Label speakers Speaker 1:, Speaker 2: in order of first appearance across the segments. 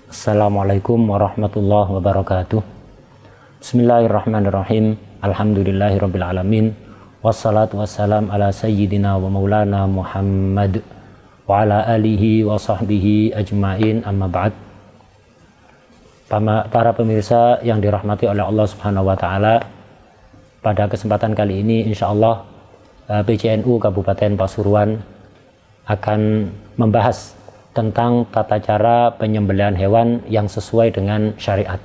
Speaker 1: Assalamualaikum warahmatullahi wabarakatuh. Bismillahirrahmanirrahim. Alhamdulillahirabbil alamin. Wassalatu wassalam ala sayyidina wa maulana Muhammad wa ala alihi wa sahbihi ajmain, amma ba'd. Para pemirsa yang dirahmati oleh Allah Subhanahu wa taala, pada kesempatan kali ini insyaallah PCNU Kabupaten Pasuruan akan membahas tentang tata cara penyembelihan hewan yang sesuai dengan syariat.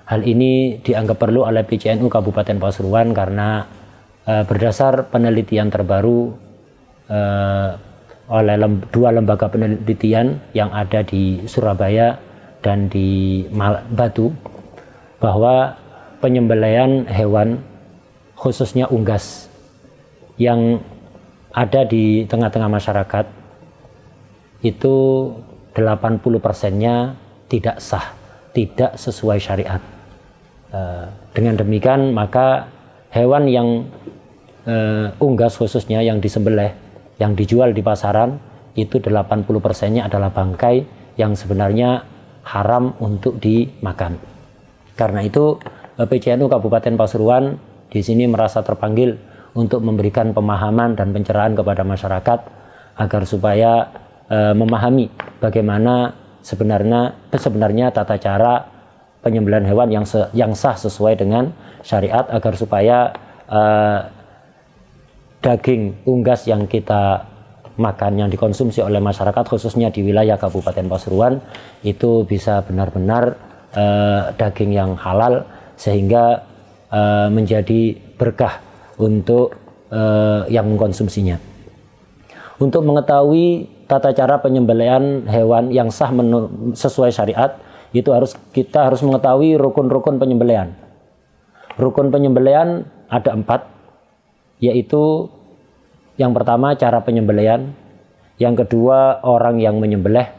Speaker 1: Hal ini dianggap perlu oleh PCNU Kabupaten Pasuruan karena berdasar penelitian terbaru oleh dua lembaga penelitian yang ada di Surabaya dan di Batu, bahwa penyembelihan hewan khususnya unggas yang ada di tengah-tengah masyarakat itu 80%-nya tidak sah, tidak sesuai syariat. Dengan demikian maka hewan yang unggas khususnya yang disembelih, yang dijual di pasaran itu 80%-nya adalah bangkai yang sebenarnya haram untuk dimakan. Karena itu PCNU Kabupaten Pasuruan di sini merasa terpanggil untuk memberikan pemahaman dan pencerahan kepada masyarakat agar supaya memahami bagaimana sebenarnya tata cara penyembelihan hewan yang sah sesuai dengan syariat, agar supaya daging unggas yang kita makan, yang dikonsumsi oleh masyarakat khususnya di wilayah Kabupaten Pasuruan itu bisa benar-benar daging yang halal, sehingga menjadi berkah untuk yang mengkonsumsinya. Untuk mengetahui tata cara penyembelihan hewan yang sah sesuai syariat, itu kita harus mengetahui rukun-rukun penyembelihan. Rukun penyembelihan ada 4, yaitu yang pertama cara penyembelihan, yang kedua orang yang menyembelih,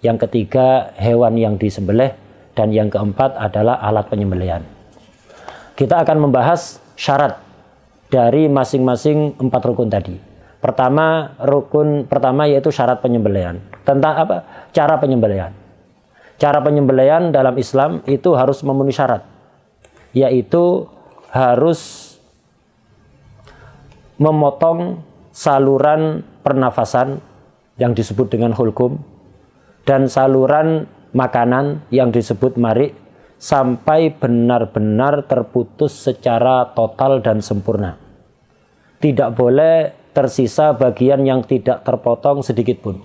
Speaker 1: yang ketiga hewan yang disembelih, dan yang keempat adalah alat penyembelihan. Kita akan membahas syarat dari masing-masing 4 rukun tadi. Rukun pertama yaitu syarat penyembelihan. Tentang apa? Cara penyembelihan. Cara penyembelihan dalam Islam itu harus memenuhi syarat, yaitu harus memotong saluran pernafasan yang disebut dengan hulkum dan saluran makanan yang disebut marik sampai benar-benar terputus secara total dan sempurna. Tidak boleh tersisa bagian yang tidak terpotong sedikit pun.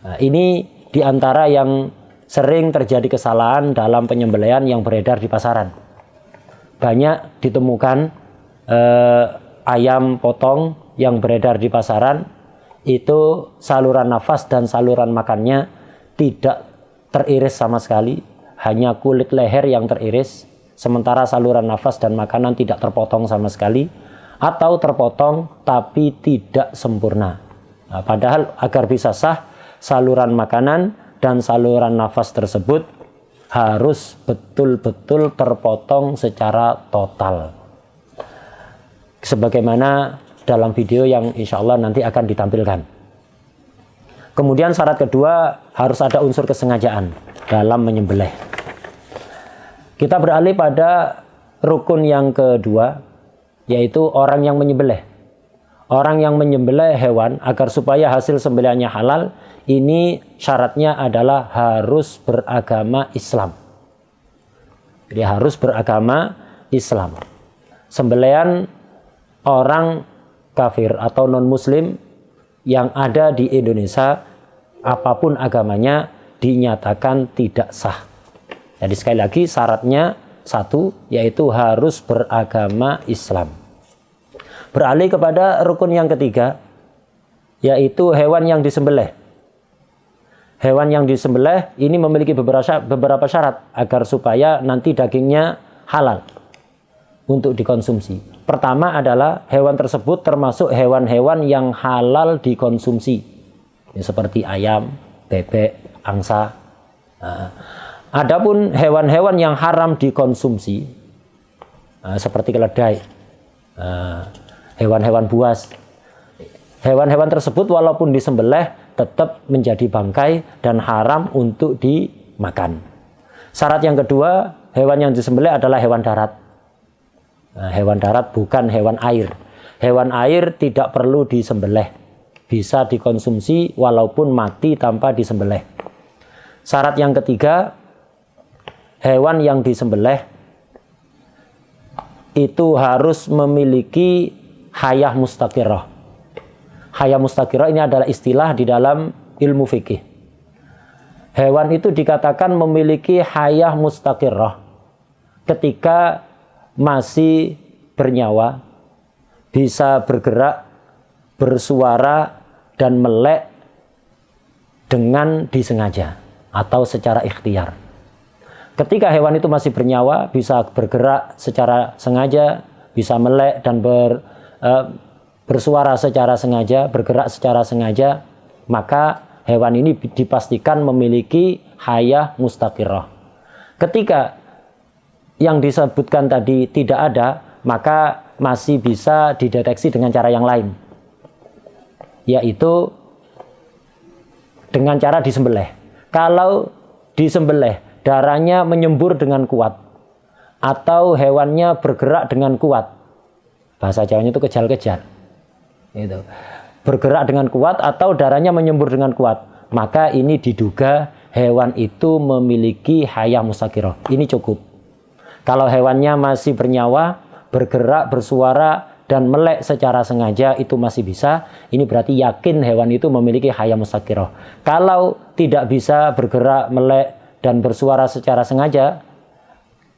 Speaker 1: Nah, ini diantara yang sering terjadi kesalahan dalam penyembelihan yang beredar di pasaran. Banyak ditemukan ayam potong yang beredar di pasaran itu saluran nafas dan saluran makannya tidak teriris sama sekali, hanya kulit leher yang teriris, sementara saluran nafas dan makanan tidak terpotong sama sekali, atau terpotong tapi tidak sempurna. Nah, padahal agar bisa sah, saluran makanan dan saluran nafas tersebut harus betul-betul terpotong secara total, sebagaimana dalam video yang insya Allah nanti akan ditampilkan. Kemudian syarat kedua, harus ada unsur kesengajaan dalam menyembelih. Kita beralih pada rukun yang kedua, yaitu orang yang menyembelih. Orang yang menyembelih hewan agar supaya hasil sembelihannya halal, ini syaratnya adalah harus beragama Islam. Jadi harus beragama Islam. Sembelihan orang kafir atau non-muslim yang ada di Indonesia, apapun agamanya, dinyatakan tidak sah. Jadi sekali lagi syaratnya satu, yaitu harus beragama Islam. Beralih kepada rukun yang ketiga, yaitu hewan yang disembelih. Hewan yang disembelih ini memiliki beberapa syarat agar supaya nanti dagingnya halal untuk dikonsumsi. Pertama adalah hewan tersebut termasuk hewan-hewan yang halal dikonsumsi, ya, seperti ayam, bebek, angsa. Adapun hewan-hewan yang haram dikonsumsi seperti keledai, hewan-hewan buas, hewan-hewan tersebut walaupun disembelih tetap menjadi bangkai dan haram untuk dimakan. Syarat yang kedua, hewan yang disembelih adalah hewan darat. Nah, hewan darat bukan hewan air. Hewan air tidak perlu disembelih, bisa dikonsumsi walaupun mati tanpa disembelih. Syarat yang ketiga, hewan yang disembelih itu harus memiliki hayah mustaqirah. Hayah mustaqirah ini adalah istilah di dalam ilmu fikih. Hewan itu dikatakan memiliki hayah mustaqirah ketika masih bernyawa, bisa bergerak, bersuara, dan melek dengan disengaja atau secara ikhtiar. Ketika hewan itu masih bernyawa, bisa bergerak secara sengaja, bisa melek dan bersuara secara sengaja, bergerak secara sengaja, maka hewan ini dipastikan memiliki hayah mustaqirah. Ketika yang disebutkan tadi tidak ada, maka masih bisa dideteksi dengan cara yang lain, yaitu dengan cara disembelih. Kalau disembelih, darahnya menyembur dengan kuat, atau hewannya bergerak dengan kuat, bahasa Jawanya itu kejal-kejal, itu bergerak dengan kuat atau darahnya menyembur dengan kuat, maka ini diduga hewan itu memiliki hayah mustaqirah. Ini cukup. Kalau hewannya masih bernyawa, bergerak, bersuara, dan melek secara sengaja, itu masih bisa. Ini berarti yakin hewan itu memiliki hayah mustaqirah. Kalau tidak bisa bergerak, melek, dan bersuara secara sengaja,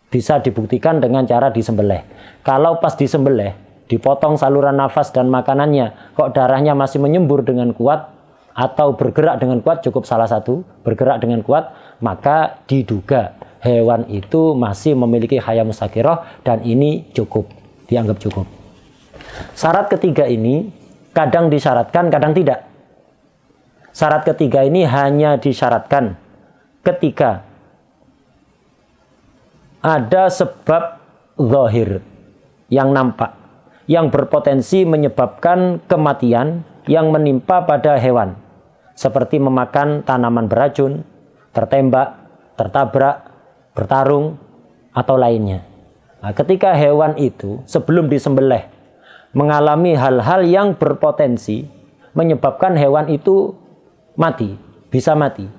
Speaker 1: bisa dibuktikan dengan cara disembelih. Kalau pas disembelih, dipotong saluran nafas dan makanannya, kok darahnya masih menyembur dengan kuat, atau bergerak dengan kuat, cukup salah satu, bergerak dengan kuat, maka diduga hewan itu masih memiliki hayah mustaqirah, dan ini cukup, dianggap cukup. Syarat ketiga ini kadang disyaratkan, kadang tidak. Syarat ketiga ini hanya disyaratkan ketika ada sebab zahir yang nampak, yang berpotensi menyebabkan kematian yang menimpa pada hewan, seperti memakan tanaman beracun, tertembak, tertabrak, bertarung, atau lainnya. Nah, ketika hewan itu sebelum disembelih mengalami hal-hal yang berpotensi menyebabkan hewan itu mati, bisa mati,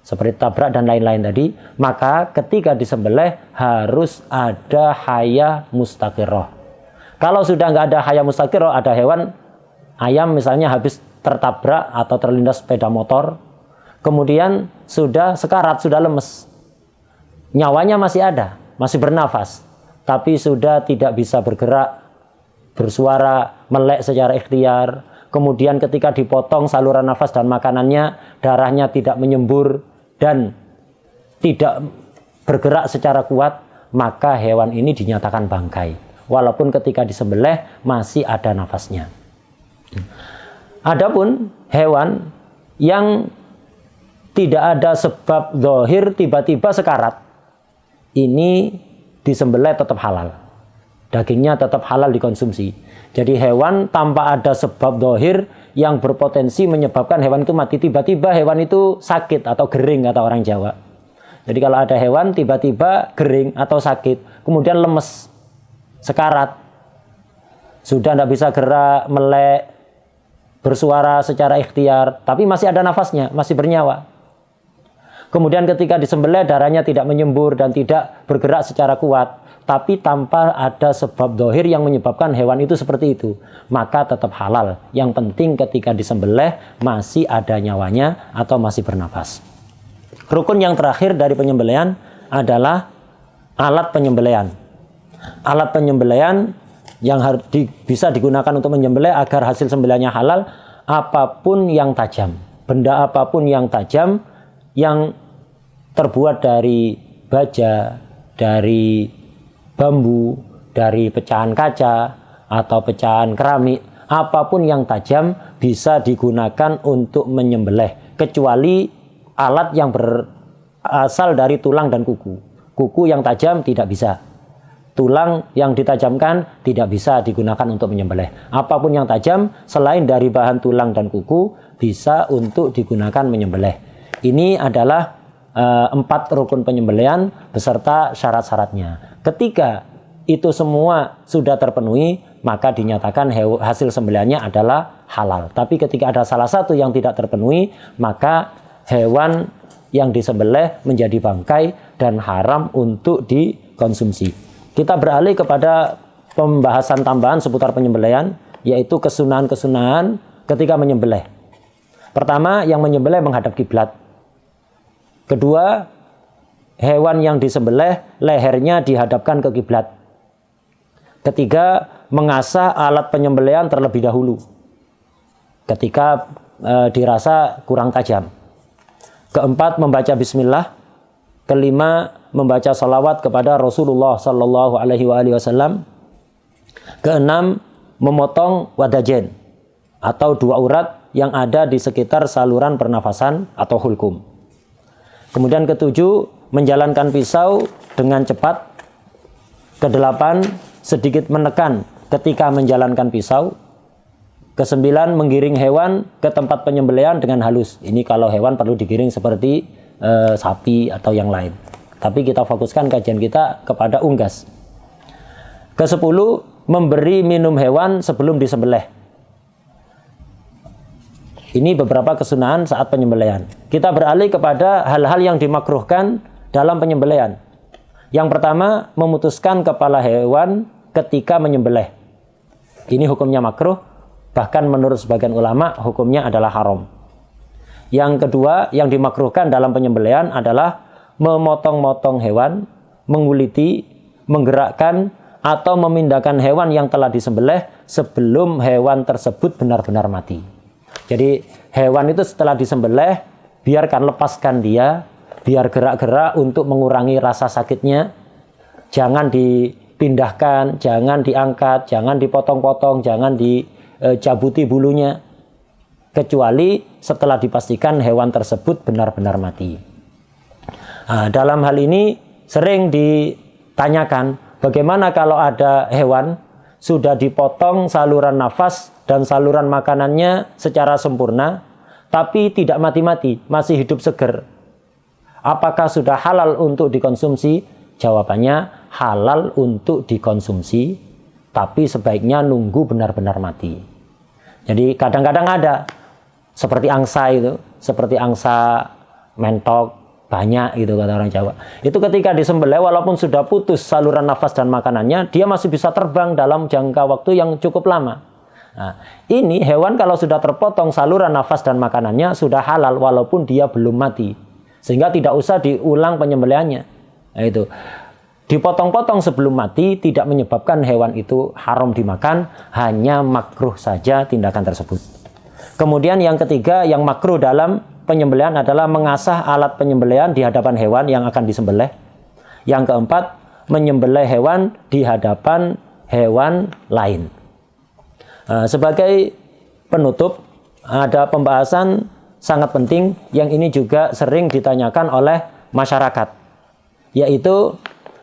Speaker 1: seperti tabrak dan lain-lain tadi, maka ketika disembelih harus ada hayah mustaqirah. Kalau sudah nggak ada hayah mustaqirah, ada hewan ayam misalnya habis tertabrak atau terlindas sepeda motor, kemudian sudah sekarat, sudah lemes, nyawanya masih ada, masih bernafas, tapi sudah tidak bisa bergerak, bersuara, melek secara ikhtiar. Kemudian ketika dipotong saluran nafas dan makanannya, darahnya tidak menyembur dan tidak bergerak secara kuat, maka hewan ini dinyatakan bangkai, walaupun ketika disembelih masih ada nafasnya. Adapun hewan yang tidak ada sebab zahir, tiba-tiba sekarat, ini disembelih tetap halal, dagingnya tetap halal dikonsumsi. Jadi hewan tanpa ada sebab zahir yang berpotensi menyebabkan hewan itu mati, tiba-tiba hewan itu sakit atau gering kata orang Jawa. Jadi kalau ada hewan tiba-tiba gering atau sakit, kemudian lemes, sekarat, sudah tidak bisa gerak, melek, bersuara secara ikhtiar, tapi masih ada nafasnya, masih bernyawa. Kemudian ketika disembelih darahnya tidak menyembur dan tidak bergerak secara kuat, tapi tanpa ada sebab zahir yang menyebabkan hewan itu seperti itu, maka tetap halal. Yang penting ketika disembelih masih ada nyawanya atau masih bernafas. Rukun yang terakhir dari penyembelihan adalah alat penyembelihan. Alat penyembelihan yang bisa digunakan untuk menyembelih agar hasil sembelihannya halal, apapun yang tajam, benda apapun yang tajam, yang terbuat dari baja, dari bambu, dari pecahan kaca atau pecahan keramik, apapun yang tajam bisa digunakan untuk menyembelih, kecuali alat yang berasal dari tulang dan kuku. Kuku yang tajam tidak bisa. tulang yang ditajamkan tidak bisa digunakan untuk menyembelih. Apapun yang tajam selain dari bahan tulang dan kuku bisa untuk digunakan menyembelih. Ini adalah 4 rukun penyembelihan beserta syarat-syaratnya. Ketika itu semua sudah terpenuhi, maka dinyatakan hasil sembelihannya adalah halal. Tapi ketika ada salah satu yang tidak terpenuhi, maka hewan yang disembelih menjadi bangkai dan haram untuk dikonsumsi. Kita beralih kepada pembahasan tambahan seputar penyembelihan, yaitu kesunahan-kesunahan ketika menyembelih. Pertama, yang menyembelih menghadap kiblat. Kedua, hewan yang disembelih lehernya dihadapkan ke kiblat. Ketiga, mengasah alat penyembelihan terlebih dahulu ketika dirasa kurang tajam. Keempat, membaca bismillah. Kelima, membaca salawat kepada Rasulullah Sallallahu Alaihi Wasallam. Keenam, memotong wadajen atau 2 urat yang ada di sekitar saluran pernafasan atau hulkum. Kemudian ketujuh, menjalankan pisau dengan cepat. Kedelapan, sedikit menekan ketika menjalankan pisau. Kesembilan, menggiring hewan ke tempat penyembelihan dengan halus. Ini kalau hewan perlu digiring seperti sapi atau yang lain. Tapi kita fokuskan kajian kita kepada unggas. Kesepuluh, memberi minum hewan sebelum disembelih. Ini beberapa kesunahan saat penyembelihan. Kita beralih kepada hal-hal yang dimakruhkan dalam penyembelihan. Yang pertama, memutuskan kepala hewan ketika menyembelih. Ini hukumnya makruh, bahkan menurut sebagian ulama hukumnya adalah haram. Yang kedua, yang dimakruhkan dalam penyembelihan adalah memotong-motong hewan, menguliti, menggerakkan, atau memindahkan hewan yang telah disembelih sebelum hewan tersebut benar-benar mati. Jadi hewan itu setelah disembelih, biarkan, lepaskan dia, biar gerak-gerak untuk mengurangi rasa sakitnya. Jangan dipindahkan, jangan diangkat, jangan dipotong-potong, jangan dicabuti bulunya. Kecuali setelah dipastikan hewan tersebut benar-benar mati. Nah, dalam hal ini sering ditanyakan, bagaimana kalau ada hewan sudah dipotong saluran nafas dan saluran makanannya secara sempurna, tapi tidak mati-mati, masih hidup seger. Apakah sudah halal untuk dikonsumsi? Jawabannya halal untuk dikonsumsi, tapi sebaiknya nunggu benar-benar mati. Jadi kadang-kadang ada seperti angsa itu, seperti angsa mentok banyak gitu kata orang Jawa. Itu ketika disembelih walaupun sudah putus saluran nafas dan makanannya, dia masih bisa terbang dalam jangka waktu yang cukup lama. Nah, ini hewan kalau sudah terpotong saluran nafas dan makanannya sudah halal walaupun dia belum mati. Sehingga tidak usah diulang penyembelihannya. Nah, itu. Dipotong-potong sebelum mati tidak menyebabkan hewan itu haram dimakan, hanya makruh saja tindakan tersebut. Kemudian yang ketiga, yang makruh dalam penyembelihan adalah mengasah alat penyembelihan di hadapan hewan yang akan disembelih. Yang keempat, menyembelih hewan di hadapan hewan lain. Sebagai penutup, ada pembahasan sangat penting yang ini juga sering ditanyakan oleh masyarakat, yaitu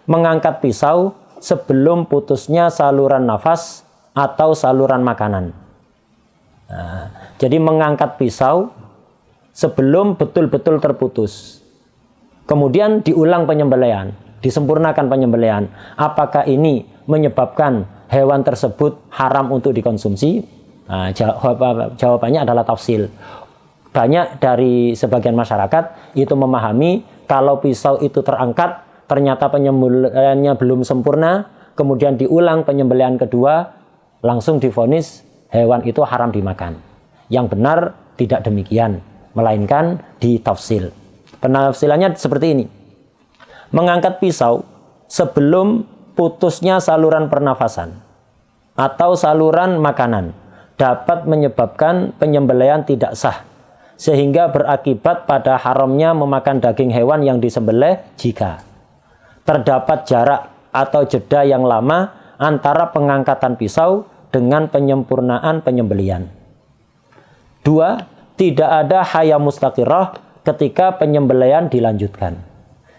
Speaker 1: mengangkat pisau sebelum putusnya saluran nafas atau saluran makanan. Jadi mengangkat pisau sebelum betul-betul terputus. Kemudian diulang penyembelihan, disempurnakan penyembelihan. Apakah ini menyebabkan hewan tersebut haram untuk dikonsumsi? Jawabannya adalah tafsil. Banyak dari sebagian masyarakat itu memahami kalau pisau itu terangkat, ternyata penyembelihannya belum sempurna, kemudian diulang penyembelihan kedua, langsung divonis hewan itu haram dimakan. Yang benar tidak demikian, melainkan ditafsil. Penafsilannya seperti ini. Mengangkat pisau sebelum putusnya saluran pernafasan atau saluran makanan dapat menyebabkan penyembelihan tidak sah, sehingga berakibat pada haramnya memakan daging hewan yang disembelih jika terdapat jarak atau jeda yang lama antara pengangkatan pisau dengan penyempurnaan penyembelihan. 2. Tidak ada haya mustaqirah ketika penyembelihan dilanjutkan.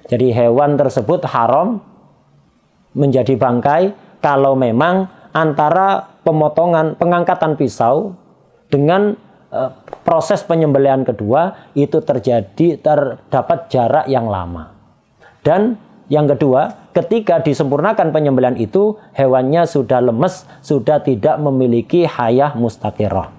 Speaker 1: Jadi hewan tersebut haram menjadi bangkai kalau memang antara pengangkatan pisau dengan proses penyembelihan kedua itu terdapat jarak yang lama. Dan yang kedua, ketika disempurnakan penyembelihan itu, hewannya sudah lemes, sudah tidak memiliki hayah mustaqirah.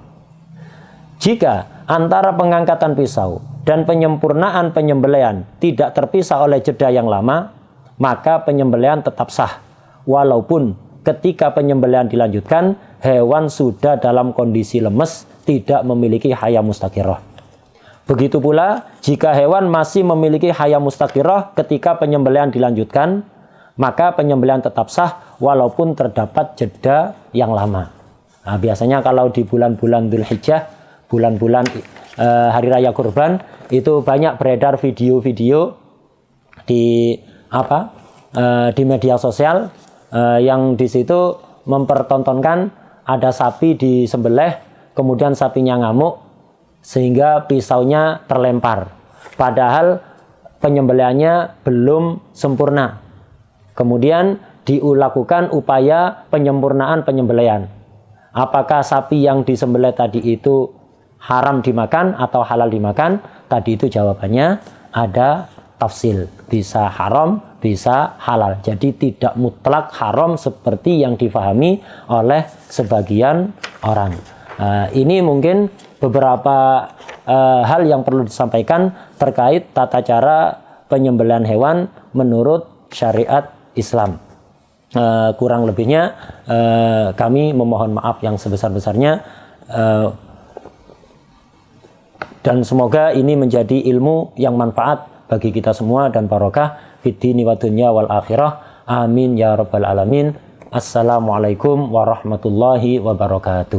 Speaker 1: Jika antara pengangkatan pisau dan penyempurnaan penyembelihan tidak terpisah oleh jeda yang lama, maka penyembelihan tetap sah. Walaupun ketika penyembelihan dilanjutkan, hewan sudah dalam kondisi lemes, tidak memiliki hayah mustaqirah. Begitu pula, jika hewan masih memiliki hayah mustaqirah ketika penyembelihan dilanjutkan, maka penyembelihan tetap sah walaupun terdapat jeda yang lama. Nah, biasanya kalau di bulan-bulan Dzulhijjah, bulan-bulan Hari Raya Kurban, itu banyak beredar video-video di media sosial yang di situ mempertontonkan ada sapi disembelih, kemudian sapinya ngamuk sehingga pisaunya terlempar. Padahal penyembelihannya belum sempurna. Kemudian dilakukan upaya penyempurnaan penyembelihan. Apakah sapi yang disembelih tadi itu haram dimakan atau halal dimakan? Tadi itu jawabannya ada tafsil. Bisa haram, bisa halal. Jadi tidak mutlak haram seperti yang difahami oleh sebagian orang. Ini mungkin beberapa hal yang perlu disampaikan terkait tata cara penyembelihan hewan menurut syariat Islam. Kurang lebihnya kami memohon maaf yang sebesar-besarnya, dan semoga ini menjadi ilmu yang manfaat bagi kita semua dan barokah fid dini wa dunya wal akhirah. Amin ya rabbal alamin. Assalamualaikum warahmatullahi wabarakatuh.